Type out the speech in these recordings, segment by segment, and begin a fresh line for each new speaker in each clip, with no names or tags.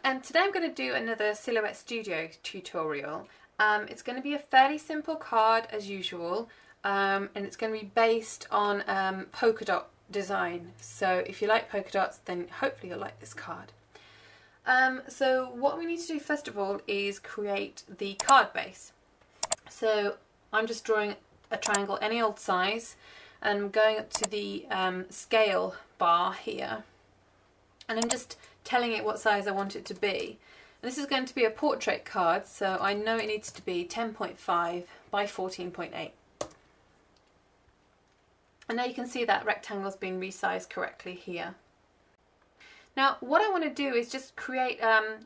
And today I'm going to do another Silhouette Studio tutorial. It's going to be a fairly simple card as usual, and it's going to be based on polka dot design. So if you like polka dots, then hopefully you'll like this card. So what we need to do first of all is create the card base. So I'm just drawing a triangle any old size, and I'm going up to the scale bar here, and I'm just telling it what size I want it to be. And this is going to be a portrait card, so I know it needs to be 10.5 by 14.8. And now you can see that rectangle's been resized correctly here. Now what I want to do is just create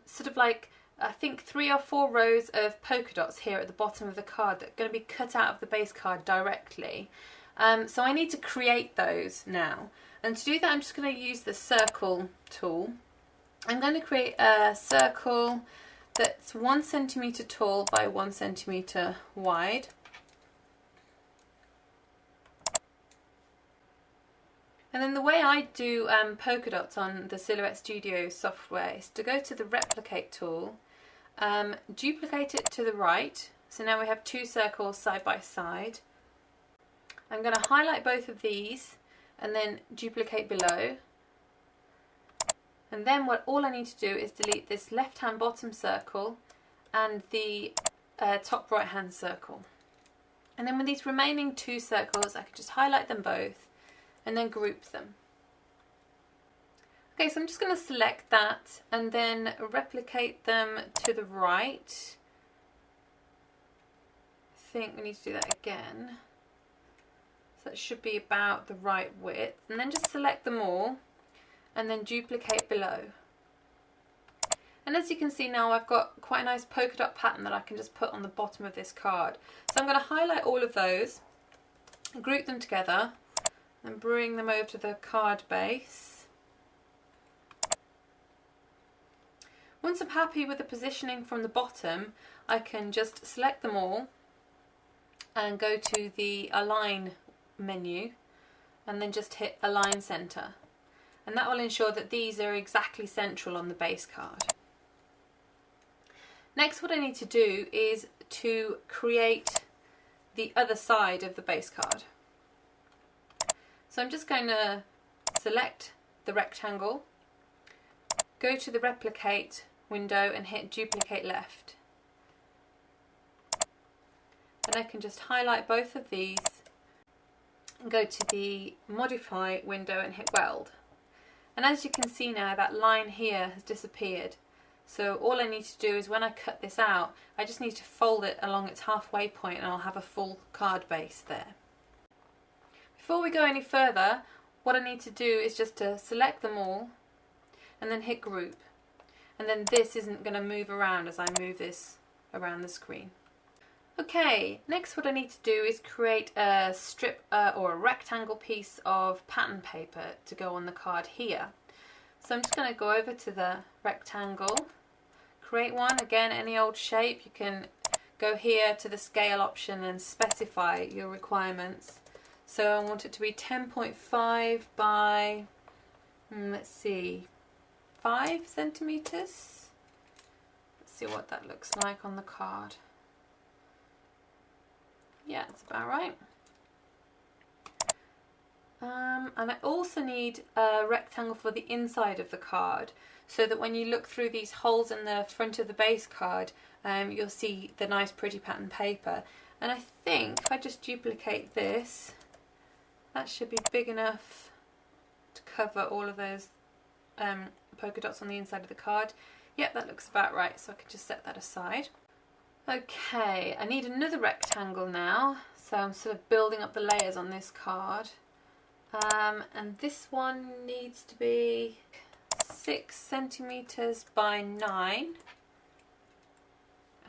sort of like, I think 3 or 4 rows of polka dots here at the bottom of the card that are going to be cut out of the base card directly. So I need to create those now. And to do that, I'm just going to use the circle tool. I'm going to create a circle that's 1 centimetre tall by 1 centimetre wide. And then the way I do polka dots on the Silhouette Studio software is to go to the replicate tool, duplicate it to the right. So now we have 2 circles side by side. I'm going to highlight both of these and then duplicate below. And then all I need to do is delete this left hand bottom circle and the top right hand circle. And then with these remaining 2 circles, I can just highlight them both and then group them. Okay, so I'm just going to select that and then replicate them to the right. I think we need to do that again. So that should be about the right width. And then just select them all and then duplicate below. And as you can see now, I've got quite a nice polka dot pattern that I can just put on the bottom of this card. So I'm going to highlight all of those, group them together, and bring them over to the card base. Once I'm happy with the positioning from the bottom, I can just select them all and go to the Align menu and then just hit Align Center. And that will ensure that these are exactly central on the base card. Next, what I need to do is to create the other side of the base card. So I'm just going to select the rectangle, go to the replicate window and hit duplicate left. And I can just highlight both of these and go to the modify window and hit weld. And as you can see now, that line here has disappeared. So all I need to do is when I cut this out, I just need to fold it along its halfway point and I'll have a full card base there. Before we go any further, what I need to do is just to select them all and then hit group. And then this isn't going to move around as I move this around the screen. Okay, next what I need to do is create a strip or a rectangle piece of pattern paper to go on the card here. So I'm just going to go over to the rectangle, create one, again any old shape. You can go here to the scale option and specify your requirements. So I want it to be 10.5 by, let's see, 5 centimeters. Let's see what that looks like on the card. Yeah, that's about right. And I also need a rectangle for the inside of the card, so that when you look through these holes in the front of the base card, you'll see the nice pretty pattern paper. And I think if I just duplicate this, that should be big enough to cover all of those polka dots on the inside of the card. Yep, that looks about right, so I can just set that aside. Okay, I need another rectangle now, so I'm sort of building up the layers on this card. And this one needs to be 6 centimeters by 9.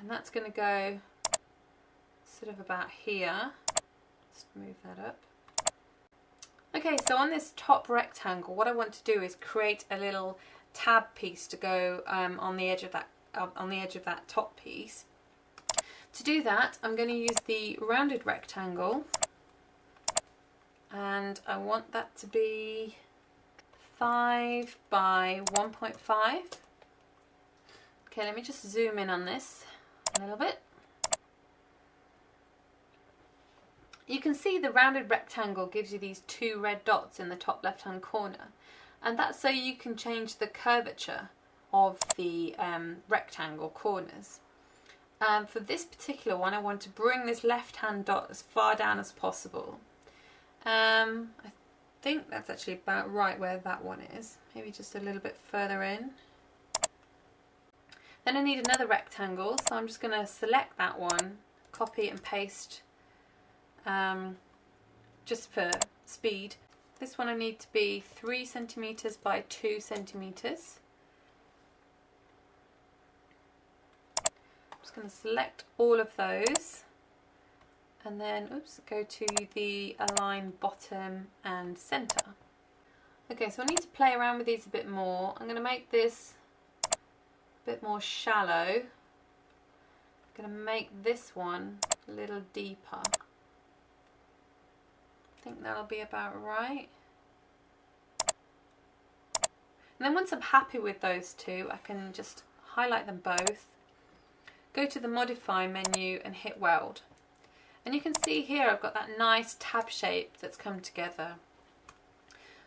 And that's going to go sort of about here. Let's move that up. Okay, so on this top rectangle, what I want to do is create a little tab piece to go on the edge of that top piece. To do that, I'm going to use the rounded rectangle, and I want that to be 5 by 1.5. Okay, let me just zoom in on this a little bit. You can see the rounded rectangle gives you these 2 red dots in the top left hand corner, and that's so you can change the curvature of the rectangle corners. For this particular one I want to bring this left hand dot as far down as possible. I think that's actually about right where that one is, maybe just a little bit further in. Then I need another rectangle, so I'm just going to select that one, copy and paste just for speed. This one I need to be 3 centimeters by 2 centimeters. I'm just going to select all of those and then go to the align bottom and center. Okay, so I need to play around with these a bit more. I'm going to make this a bit more shallow. I'm going to make this one a little deeper. I think that'll be about right. And then once I'm happy with those two, I can just highlight them both, go to the modify menu and hit weld. And you can see here I've got that nice tab shape that's come together.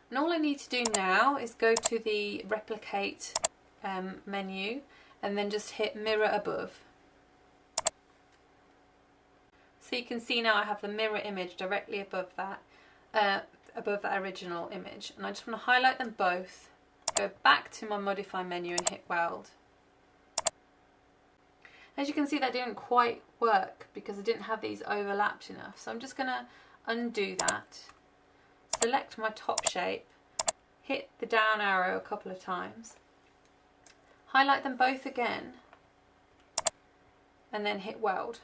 And all I need to do now is go to the replicate menu and then just hit mirror above. So you can see now I have the mirror image directly above that original image. And I just want to highlight them both, go back to my modify menu and hit weld. As you can see, that didn't quite work because I didn't have these overlapped enough. So I'm just going to undo that, select my top shape, hit the down arrow a couple of times, highlight them both again, and then hit weld.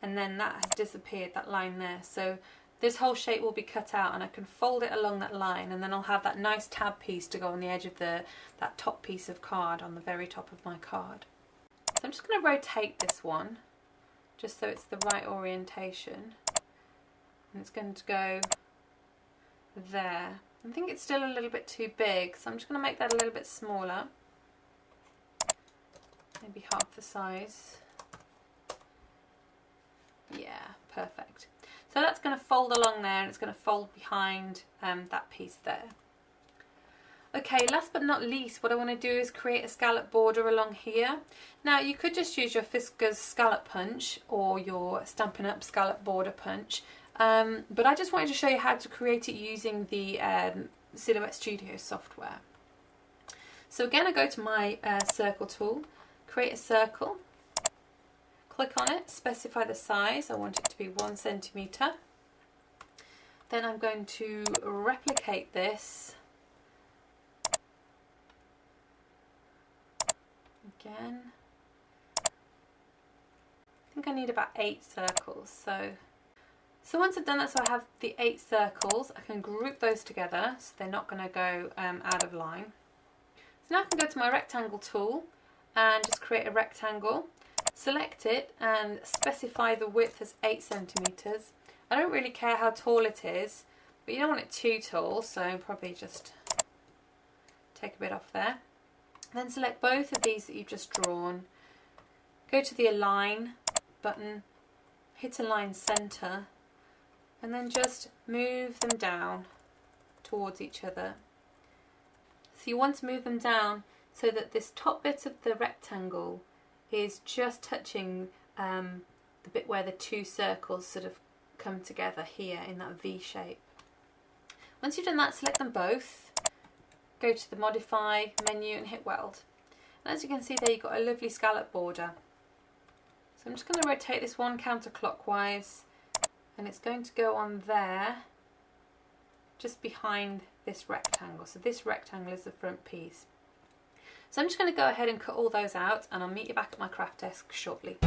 And then that has disappeared, that line there. So this whole shape will be cut out and I can fold it along that line, and then I'll have that nice tab piece to go on the edge of that top piece of card on the very top of my card. So I'm just going to rotate this one just so it's the right orientation, and it's going to go there. I think it's still a little bit too big, so I'm just going to make that a little bit smaller, maybe half the size. Yeah, perfect. So that's going to fold along there and it's going to fold behind that piece there. Okay, last but not least, what I want to do is create a scallop border along here. Now you could just use your Fiskars scallop punch or your Stampin' Up! Scallop border punch, but I just wanted to show you how to create it using the Silhouette Studio software. So again, I go to my circle tool, create a circle, click on it, specify the size, I want it to be 1 centimeter. Then I'm going to replicate this again. I think I need about 8 circles. So once I've done that, so I have the 8 circles, I can group those together so they're not going to go out of line. So now I can go to my rectangle tool and just create a rectangle, select it and specify the width as 8 centimeters. I don't really care how tall it is, but you don't want it too tall, so probably just take a bit off there. Then select both of these that you've just drawn, go to the align button, hit align center, and then just move them down towards each other. So you want to move them down so that this top bit of the rectangle is just touching the bit where the 2 circles sort of come together here in that V shape. Once you've done that, select them both, go to the modify menu and hit weld. And as you can see there, you've got a lovely scallop border. So I'm just going to rotate this one counterclockwise, and it's going to go on there just behind this rectangle. So this rectangle is the front piece. So I'm just going to go ahead and cut all those out, and I'll meet you back at my craft desk shortly.